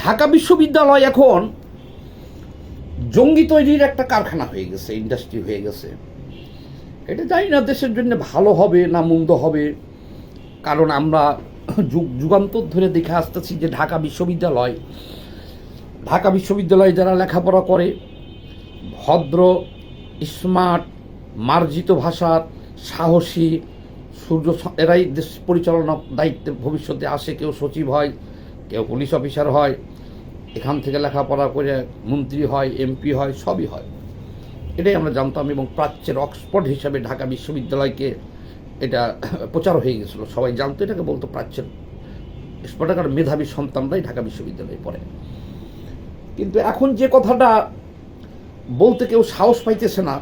ঢাকা বিশ্ববিদ্যালয় এখন জঙ্গি তৈরির একটা কারখানা হয়ে গেছে, ইন্ডাস্ট্রি হয়ে গেছে। এটা জানি না দেশের জন্য ভালো হবে না মন্দ হবে, কারণ আমরা যুগান্তর ধরে দেখে আসতেছি যে ঢাকা বিশ্ববিদ্যালয়ে যারা লেখাপড়া করে ভদ্র, স্মার্ট, মার্জিত ভাষার, সাহসী, এরাই দেশ পরিচালনার দায়িত্বে ভবিষ্যতে আসে। কেউ সচিব হয়, কেউ পুলিশ অফিসার হয়, এখান থেকে লেখাপড়া করে মন্ত্রী হয়, এমপি হয়, সবই হয়। এটাই আমরা জানতাম, এবং প্রাচ্যের অক্সফোর্ড হিসাবে ঢাকা বিশ্ববিদ্যালয়কে এটা প্রচার হয়ে গেছিলো। সবাই জানতো, এটাকে বলতো প্রাচ্যের স্ফোটাকার মেধাবী সন্তানরাই ঢাকা বিশ্ববিদ্যালয়ে পড়ে। কিন্তু এখন যে কথাটা বলতে কেউ সাহস পাইতেছে না,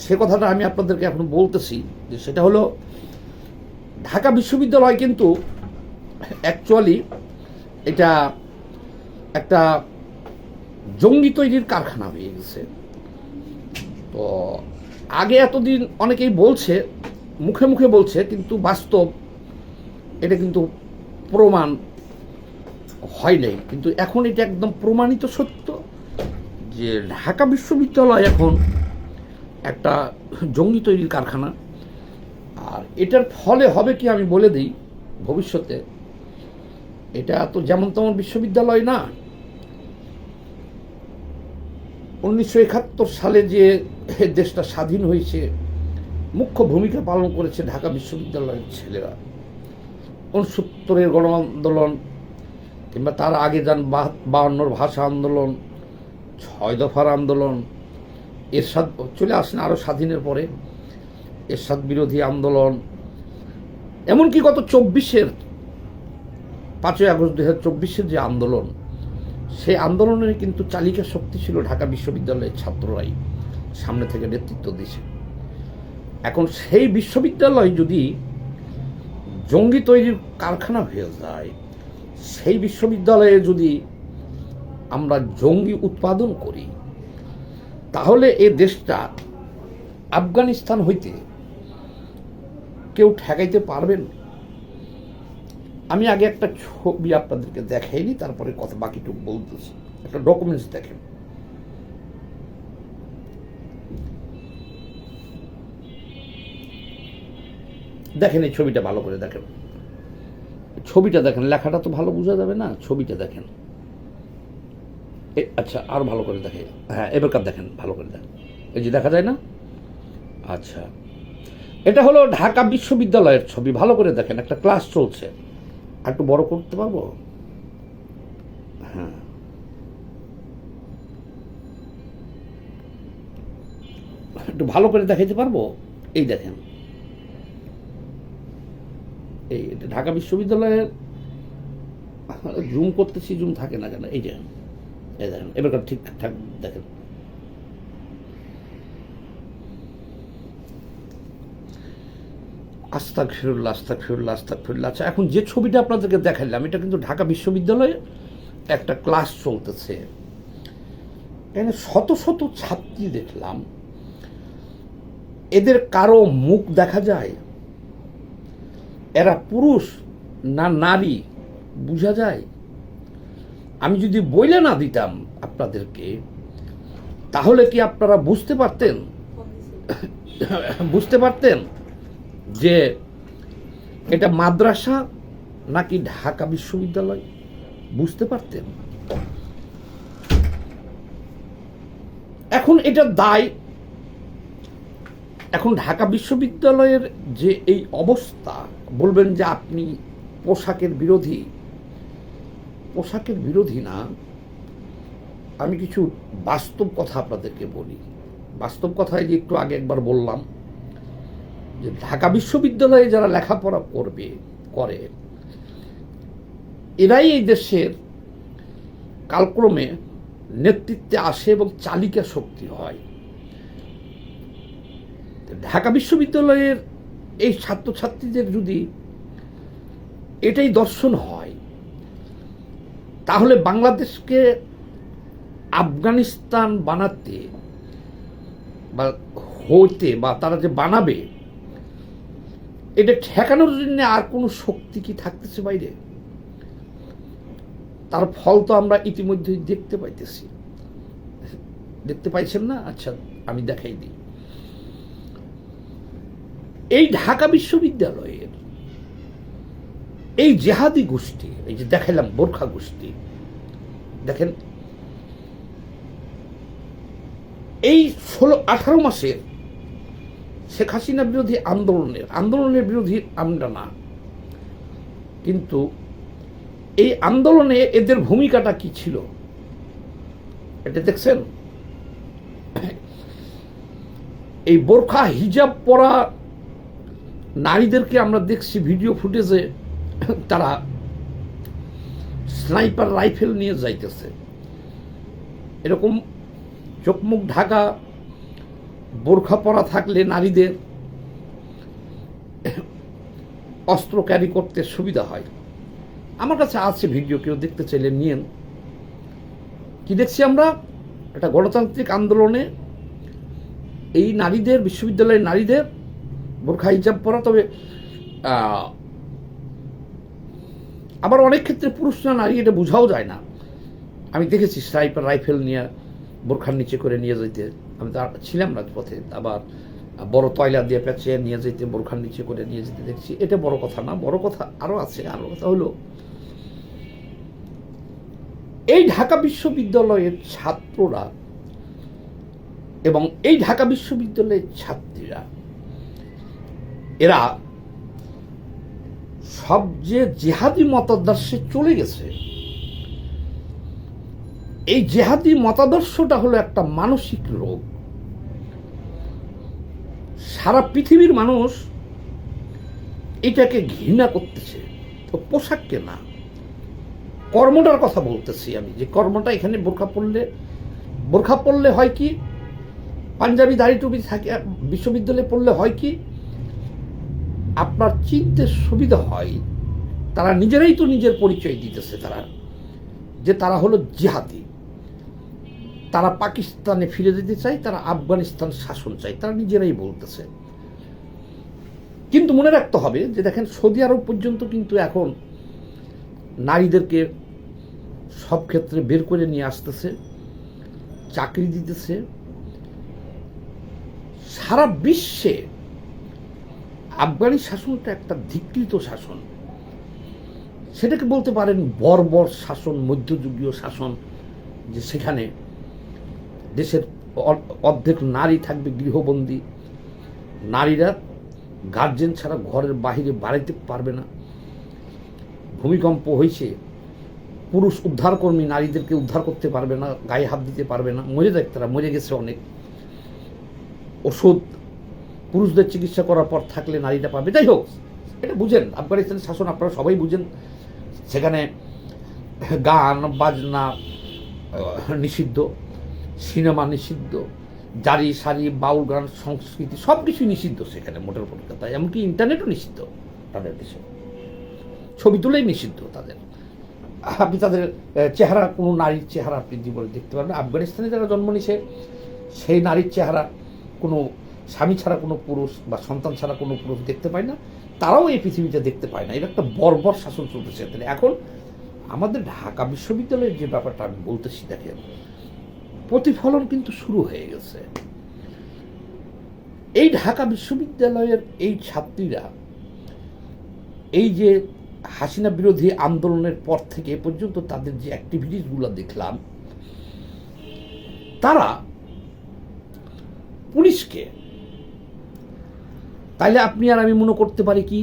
সে কথাটা আমি আপনাদেরকে এখন বলতেছি, যে সেটা হলো ঢাকা বিশ্ববিদ্যালয় কিন্তু অ্যাকচুয়ালি এটা একটা জঙ্গি তৈরির কারখানা হয়ে গেছে। তো আগে এতদিন অনেকেই বলছে, মুখে মুখে বলছে, কিন্তু বাস্তব এটা কিন্তু প্রমাণ হয় নাই। কিন্তু এখন এটা একদম প্রমাণিত সত্য যে ঢাকা বিশ্ববিদ্যালয় এখন একটা জঙ্গি তৈরির কারখানা। আর এটার ফলে হবে কি আমি বলে দিই, ভবিষ্যতে এটা তো যেমন তেমন বিশ্ববিদ্যালয় না। 1971 সালে যে দেশটা স্বাধীন হয়েছে, মুখ্য ভূমিকা পালন করেছে ঢাকা বিশ্ববিদ্যালয়ের ছেলেরা। 69-এর গণ আন্দোলন, কিংবা তার আগে যান 52-র ভাষা আন্দোলন, 6 দফার আন্দোলন, এরশাদ চলে আসেন আরও স্বাধীনের পরে, এরশাদ বিরোধী আন্দোলন, এমনকি গত 5ই আগস্ট 2024 যে আন্দোলন, সেই আন্দোলনের কিন্তু চালিকা শক্তি ছিল ঢাকা বিশ্ববিদ্যালয়ের ছাত্ররাই সামনে থেকে নেতৃত্ব দিয়েছে। এখন সেই বিশ্ববিদ্যালয় যদি জঙ্গি তৈরির কারখানা হয়ে যায়, সেই বিশ্ববিদ্যালয়ে যদি আমরা জঙ্গি উৎপাদন করি, তাহলে এ দেশটা আফগানিস্তান হইতে কেউ ঠেকাইতে পারবেন। আমি আগে একটা ছবি আপনাদেরকে দেখাইনি, তারপরে কথা বাকিটুকু বলতেছি। একটা ডকুমেন্টস দেখেন, দেখেন এই ছবিটা ভালো করে দেখেন, ছবিটা দেখেন, লেখাটা তো ভালো বোঝা যাবে না, ছবিটা দেখেন। আচ্ছা, আর ভালো করে দেখে, হ্যাঁ এবারকার দেখেন, ভালো করে দেখেন, এই যে দেখা যায় না? আচ্ছা, এটা হলো ঢাকা বিশ্ববিদ্যালয়ের ছবি, ভালো করে দেখেন। একটা ক্লাস চলছে, একটু বড় করতে পারবো? হ্যাঁ, একটু ভালো করে দেখাইতে পারবো? এই দেখেন, এই ঢাকা বিশ্ববিদ্যালয়ের, জুম করতেছি, জুম থাকে না কেন? এই দেখেন, এই দেখেন, এবারকার ঠিকঠাক দেখেন। আস্তাগফিরুল্লাহ, আস্তাগফিরুল্লাহ, আস্তাগফিরুল্লাহ। আচ্ছা, এখন যে ছবিটা আপনাদেরকে দেখাইলাম, এটা কিন্তু ঢাকা বিশ্ববিদ্যালয়ে একটা ক্লাস চলতেছে। এখানে শত শত ছাত্রী দেখলাম, এদের কারো মুখ দেখা যায়? এরা পুরুষ না নারী বোঝা যায়? আমি যদি বইলে না দিতাম আপনাদেরকে, তাহলে কি আপনারা বুঝতে পারতেন যে এটা মাদ্রাসা নাকি ঢাকা বিশ্ববিদ্যালয়? বুঝতে পারতেন? এখন এটা দায়, এখন ঢাকা বিশ্ববিদ্যালয়ের যে এই অবস্থা, বলবেন যে আপনি পোশাকের বিরোধী। পোশাকের বিরোধী না, আমি কিছু বাস্তব কথা আপনাদেরকে বলি। বাস্তব কথায় যে একটু আগে একবার বললাম যে ঢাকা বিশ্ববিদ্যালয়ে যারা লেখাপড়া করে এরাই এই দেশের কালক্রমে নেতৃত্বে আসে এবং চালিকা শক্তি হয়। ঢাকা বিশ্ববিদ্যালয়ের এই ছাত্রছাত্রীদের যদি এটাই দর্শন হয়, তাহলে বাংলাদেশকে আফগানিস্তান বানাতে বা তারা যে বানাবে, এটা ঠেকানোর জন্য আর কোনো শক্তি কি থাকতেছে বাইরে? তার ফল তো আমরা ইতিমধ্যেই দেখতে পাইতেছি। দেখতে পাইছেন না? আচ্ছা, আমি দেখাই দিই। এই ঢাকা বিশ্ববিদ্যালয়ের এই জেহাদি গোষ্ঠী, এই যে দেখাইলাম বোরখা গোষ্ঠী, দেখেন এই 18 মাসের শেখ হাসিনা বিরোধী আন্দোলনের বিরোধী আমরা না, কিন্তু এই আন্দোলনে এদের ভূমিকাটা কি ছিল এটা দেখছেন? এই বোরখা হিজাব পরা নারীদেরকে আমরা দেখছি ভিডিও ফুটেজে, তারা স্নাইপার রাইফেল নিয়ে যাইতেছে। এরকম চোখ মুখ ঢাকা বোরখা পরা থাকলে নারীদের অস্ত্র ক্যারি করতে সুবিধা হয়। আমার কাছে আছে ভিডিও, কেউ দেখতে চাইলে নিয়েন। কি দেখছি আমরা? একটা গণতান্ত্রিক আন্দোলনে এই নারীদের, বিশ্ববিদ্যালয়ের নারীদের বোরখা হিজাব পরা, তবে আবার অনেক ক্ষেত্রে পুরুষ না নারী এটা বোঝাও যায় না। আমি দেখেছি স্নাইপার রাইফেল নিয়ে বোরখার নিচে করে নিয়ে যেতে, আমি তো ছিলাম রাজপথে, আবার বড় তয়লা দিয়ে পেঁচিয়ে নিয়ে যেতে, বোরখার নিচে করে নিয়ে যেতে দেখছি। এটা বড় কথা না, বড় কথা আরো আছে। আরো কথা হলো এই ঢাকা বিশ্ববিদ্যালয়ের ছাত্ররা এবং এই ঢাকা বিশ্ববিদ্যালয়ের ছাত্রীরা, এরা সব যে জেহাদি মতাদর্শে চলে গেছে। এই জেহাদি মতাদর্শটা হলো একটা মানসিক রোগ। সারা পৃথিবীর মানুষ এটাকে ঘৃণা করতেছে, তো পোশাককে না, কর্মটার কথা বলতেছি আমি। যে কর্মটা এখানে বোরখা পড়লে হয় কি, পাঞ্জাবি দাড়ি টুপি থাকে বিশ্ববিদ্যালয়ে পড়লে হয় কি, আপনার চিনতে সুবিধা হয়। তারা নিজেরাই তো নিজের পরিচয় দিতেছে, তারা হলো জিহাদি, তারা পাকিস্তানে ফিরে যেতে চায়, তারা আফগানিস্তান শাসন চায়, তারা নিজেরাই বলতেছে। কিন্তু মনে রাখতে হবে যে দেখেন, সৌদি আরব পর্যন্ত কিন্তু এখন নারীদেরকে সব ক্ষেত্রে বের করে নিয়ে আসতেছে, চাকরি দিতেছে। সারা বিশ্বে আফগানি শাসনটা একটা ধিকৃত শাসন, সেটাকে বলতে পারেন বর্বর শাসন, মধ্যযুগীয় শাসন, যে সেখানে দেশের অর্ধেক নারী থাকবে গৃহবন্দী, নারীরা গার্জেন ছাড়া ঘরের বাহিরে বাড়াইতে পারবে না। ভূমিকম্প হয়েছে, পুরুষ উদ্ধারকর্মী নারীদেরকে উদ্ধার করতে পারবে না, গায়ে হাত দিতে পারবে না, মরে যায়, তারা মরে গেছে অনেক। ওষুধ পুরুষদের চিকিৎসা করার পর থাকলে নারীরা পাবে। যাই হোক, এটা বুঝেন, আফগানিস্তানের শাসন আপনারা সবাই বুঝেন। সেখানে গান বাজনা নিষিদ্ধ, সিনেমা নিষিদ্ধ, জারি সারি বাউল গান সংস্কৃতি সব কিছুই নিষিদ্ধ সেখানে, মোটের উপর কথা। এমনকি ইন্টারনেটও নিষিদ্ধ তাদের দেশে, ছবি তুলেই নিষিদ্ধ তাদের। আপনি তাদের চেহারা, কোনো নারীর চেহারা আপনি জীবনে দেখতে পারবেন। আফগানিস্তানে যারা জন্ম নিছে সেই নারীর চেহারা কোনো স্বামী ছাড়া কোনো পুরুষ বা সন্তান ছাড়া কোনো পুরুষ দেখতে পায় না, তারাও এই পৃথিবীতে দেখতে পায় না। এটা একটা বর্বর শাসন চলতেছে। এখন আমাদের ঢাকা বিশ্ববিদ্যালয়ের যে ব্যাপারটা আমি বলতেছি, দেখেন প্রতিফলন কিন্তু শুরু হয়ে গেছে। এই ঢাকা বিশ্ববিদ্যালয়ের এই ছাত্রীরা, এই যে হাসিনা বিরোধী আন্দোলনের পর থেকে এ পর্যন্ত তাদের যে অ্যাক্টিভিটিসগুলো দেখলাম, তারা পুলিশকে, তাইলে আপনি আর আমি মনে করতে পারি কি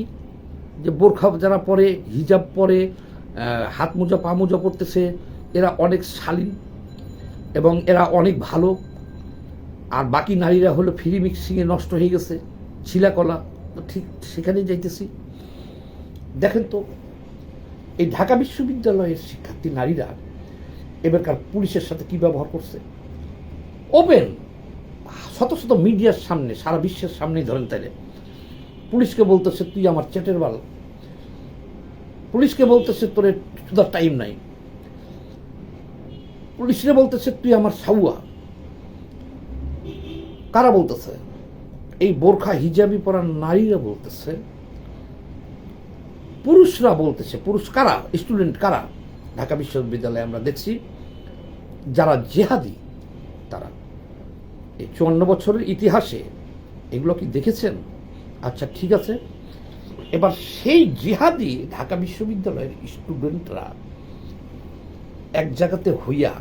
যে বোরখা যারা পরে, হিজাব পরে, হাত মোজা পা মোজা পড়তেছে, এরা অনেক শালীন এবং এরা অনেক ভালো, আর বাকি নারীরা হলো ফ্রি মিক্সিংয়ে নষ্ট হয়ে গেছে, ছিলাকলা। তো ঠিক সেখানেই যাইতেছি। দেখেন তো, এই ঢাকা বিশ্ববিদ্যালয়ের শিক্ষার্থী নারীরা এবারকার পুলিশের সাথে কি ব্যবহার করছে। ওপেন শত শত মিডিয়ার সামনে, সারা বিশ্বের সামনেই ধরেন, তাইলে পুলিশকে বলতেছে তুই আমার চ্যাটের বাল, পুলিশকে বলতেছে তোর টাইম নাই, পুলিশরে বলতেছে তুই আমার সাউয়া। কারা বলতেছে? এই বোরখা হিজাবি পরা নারীরা বলতেছে, পুরুষরা বলতেছে। পুরুষ কারা? স্টুডেন্ট কারা? ঢাকা বিশ্ববিদ্যালয়ে আমরা দেখছি যারা জেহাদি, তারা এই 54 বছরের ইতিহাসে এগুলো কি দেখেছেন? আচ্ছা ঠিক আছে, এবার সেই জিহাদি ঢাকা বিশ্ববিদ্যালয়ের স্টুডেন্টরা এক জায়গাতে হইয়া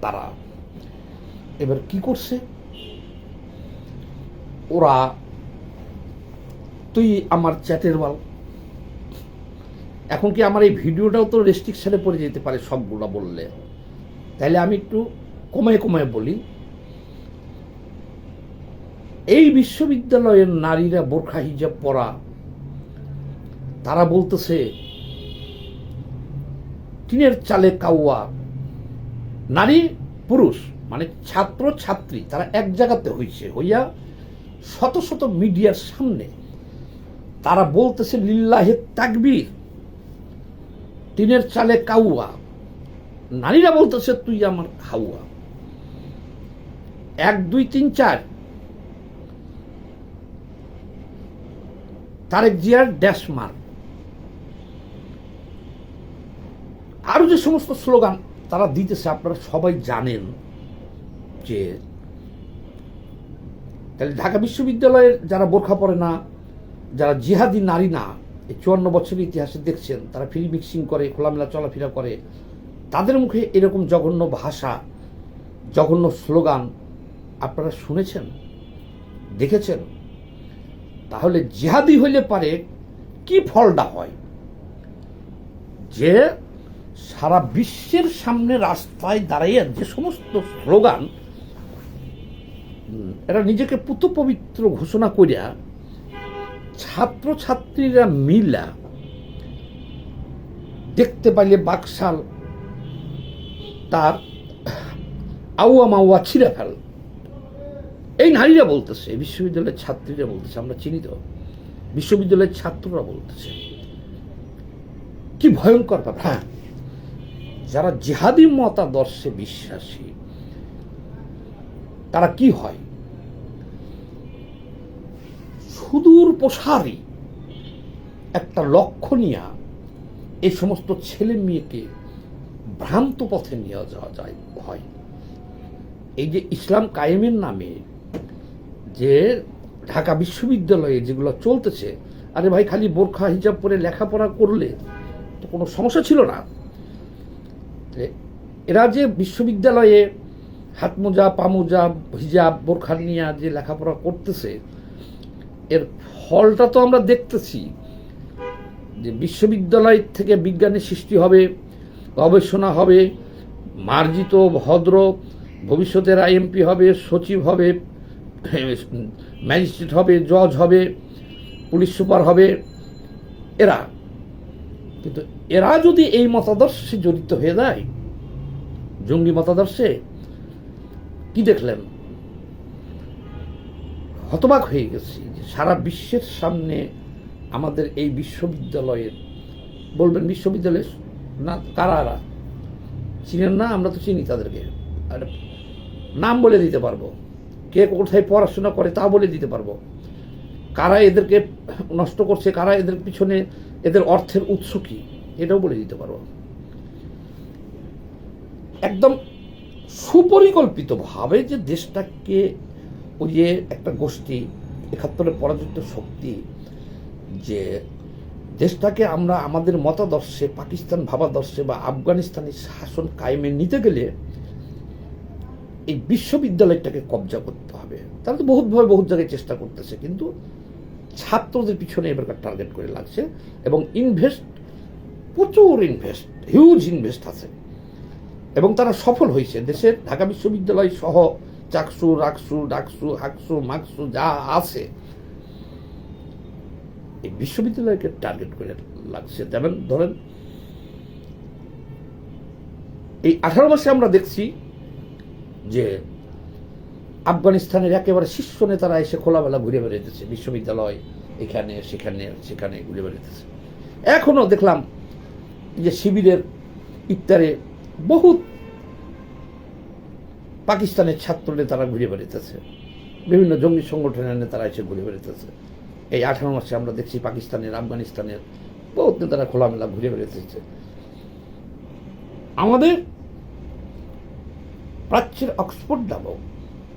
তারা এবার কি করছে, ওরা তুই আমার চ্যাটের বল, এখন কি আমার এই ভিডিওটাও তো রেস্ট্রিকশনে পড়ে যেতে পারে সবগুলো বললে, তাহলে আমি একটু কমায় কমায় বলি। এই বিশ্ববিদ্যালয়ের নারীরা বোরখা হিজাব পরা, তারা বলতেছে টিনের চালে কাউয়া, নারী পুরুষ মানে ছাত্র ছাত্রী তারা এক জায়গাতে হইয়া শত শত মিডিয়ার সামনে তারা বলতেছে লিল্লাহে তাকবীর, টিনের চালে কাউয়া, নারীরা বলতেছে তুই আমার হাউয়া, 1 2 3 4 তারেক জিয়ার ড্যাশ মার, আরো যে সমস্ত স্লোগান তারা দিতেছে আপনারা সবাই জানেন। যে তাহলে ঢাকা বিশ্ববিদ্যালয়ের যারা বোরখা পরে না, যারা জিহাদি নারী না, এই 54 বছরের ইতিহাসে দেখছেন তারা ফ্রি মিক্সিং করে, খোলামেলা চলাফেরা করে, তাদের মুখে এরকম জঘন্য ভাষা, জঘন্য স্লোগান আপনারা শুনেছেন, দেখেছেন? তাহলে জিহাদি হইলে পারে কি ফলটা হয়, যে সারা বিশ্বের সামনে রাস্তায় দাঁড়িয়ে যে সমস্ত স্লোগান এরা নিজেকে পুত পবিত্র ঘোষণা করিয়া ছাত্রছাত্রীরা মিলা দেখতে পাইলে বাকশাল তার আউয়া মাউয়া ছিঁড়ে ফেল, এই নারীরা বলতেছে, বিশ্ববিদ্যালয়ের ছাত্রীরা বলতেছে, আমরা চিনি তো, বিশ্ববিদ্যালয়ের ছাত্ররা বলতেছে। কি ভয়ঙ্কর ব্যাপার! হ্যাঁ, যারা জিহাদি মতাদর্শে বিশ্বাসী তারা কি হয়, সুদূর প্রসারী একটা লক্ষ্য নিয়ে এই সমস্ত ছেলে মেয়েকে ভ্রান্ত পথে নিয়ে যাওয়া যায় হয়। এই যে ইসলাম কায়েমের নামে যে ঢাকা বিশ্ববিদ্যালয়ে যেগুলো চলতেছে, আরে ভাই খালি বোরখা হিজাব পরে লেখাপড়া করলে তো কোনো সমস্যা ছিল না। এরা যে বিশ্ববিদ্যালয়ে হাত মোজা, পা মোজা, হিজাব, বোরখা নিয়ে যে লেখাপড়া করতেছে, এর ফলটা তো আমরা দেখতেছি যে বিশ্ববিদ্যালয় থেকে বিজ্ঞানের সৃষ্টি হবে, গবেষণা হবে, মার্জিত ভদ্র ভবিষ্যতের আইএমপি হবে, সচিব হবে, ম্যাজিস্ট্রেট হবে, জজ হবে, পুলিশ সুপার হবে এরা। কিন্তু এরা যদি এই মতাদর্শে জড়িত হয়ে যায়, জঙ্গি মতাদর্শে, কি দেখলেন? হতবাক হয়ে গেছি যে সারা বিশ্বের সামনে আমাদের এই বিশ্ববিদ্যালয়ের, বলবেন বিশ্ববিদ্যালয়ের না কারা চিনেন না, আমরা তো চিনি তাদেরকে, আর নাম বলে দিতে পারবো, কে কোথায় পড়াশোনা করে তা বলে দিতে পারবো, কারা এদেরকে নষ্ট করছে, কারা এদের পিছনে, এদের অর্থের উৎস কি, এটাও বলে দিতে পারবো। একদম সুপরিকল্পিতভাবে যে দেশটাকে, ওই যে একটা গোষ্ঠী 71-এর পরাজিত শক্তি, যে দেশটাকে আমরা আমাদের মতাদর্শে, পাকিস্তান ভাবাদর্শে বা আফগানিস্তানের শাসন কায়েমে নিতে গেলে এই বিশ্ববিদ্যালয়টাকে কবজা করতে হবে। তারা তো বহুতভাবে বহুত জায়গায় চেষ্টা করতেছে, কিন্তু ছাত্রদের পিছনে এবারকার টার্গেট করে লাগছে এবং প্রচুর হিউজ ইনভেস্ট আছে এবং তারা সফল হয়েছে। দেশের ঢাকা বিশ্ববিদ্যালয় সহ চাকসু, রাকসু, ডাকসু, হাকসু, মাকসু যা আছে এই বিশ্ববিদ্যালয়কে টার্গেট করে লাগছে। যেমন ধরেন এই 18 মাসে আমরা দেখছি যে আফগানিস্তানের একেবারে শীর্ষ নেতারা এসে খোলামেলা ঘুরে বেড়াইতেছে, বিশ্ববিদ্যালয় এখানে সেখানে ঘুরে বেড়াইতেছে। এখনো দেখলাম যে শিবিরের ইফতারে বহুত পাকিস্তানের ছাত্র নেতারা ঘুরে বেড়াইতেছে, বিভিন্ন জঙ্গি সংগঠনের নেতারা এসে ঘুরে বেড়াইতেছে। এই 18 মাসে আমরা দেখছি পাকিস্তানের, আফগানিস্তানের বহুত নেতারা খোলামেলা ঘুরে বেড়াইতেছে। আমাদের প্রাচ্যের অক্সফোর্ড নামক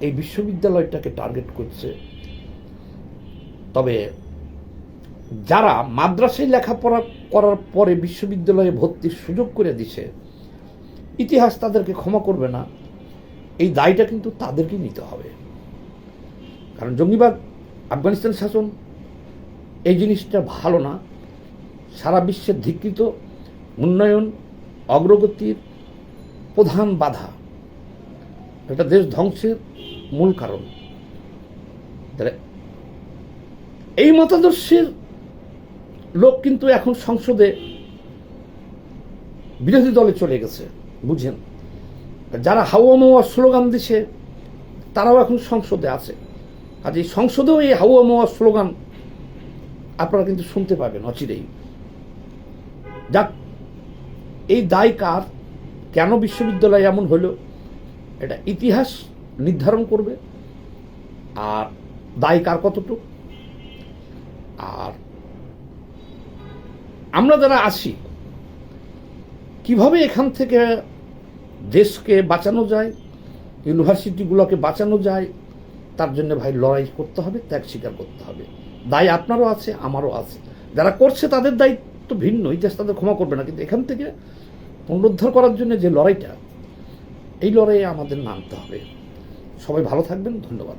এই বিশ্ববিদ্যালয়টাকে টার্গেট করছে। তবে যারা মাদ্রাসায় লেখাপড়া করার পরে বিশ্ববিদ্যালয়ে ভর্তির সুযোগ করে দিছে, ইতিহাস তাদেরকে ক্ষমা করবে না। এই দায়টা কিন্তু তাদেরকেই নিতে হবে। কারণ জঙ্গিবাদ, আফগানিস্তান শাসন, এই জিনিসটা ভালো না। সারা বিশ্বের ধিকৃত উন্নয়ন অগ্রগতির প্রধান বাধা, এটা দেশ ধ্বংসের মূল কারণ। এই মতাদর্শের লোক কিন্তু এখন সংসদে বিরোধী দলে চলে গেছে, বুঝেন। যারা হাওয়া মাওয়া স্লোগান দিছে তারাও এখন সংসদে আছে। আর এই সংসদেও এই হাওয়া মাওয়া স্লোগান আপনারা কিন্তু শুনতে পাবেন অচিরেই। যাক, এই দায় কার, কেন বিশ্ববিদ্যালয় এমন হলো, এটা ইতিহাস নির্ধারণ করবে। আর দায় কার কতটুকু, আর আমরা যারা আছি কিভাবে এখান থেকে দেশকে বাঁচানো যায়, ইউনিভার্সিটিগুলোকে বাঁচানো যায়, তার জন্য ভাই লড়াই করতে হবে, ত্যাগ স্বীকার করতে হবে। দায় আপনারও আছে, আমারও আছে। যারা করছে তাদের দায়িত্ব ভিন্ন, ইতিহাস তাদের ক্ষমা করবে না। কিন্তু এখান থেকে পুনরুদ্ধার করার জন্য যে লড়াইটা, এই লড়াইয়ে আমাদের নামতে হবে। সবাই ভালো থাকবেন, ধন্যবাদ।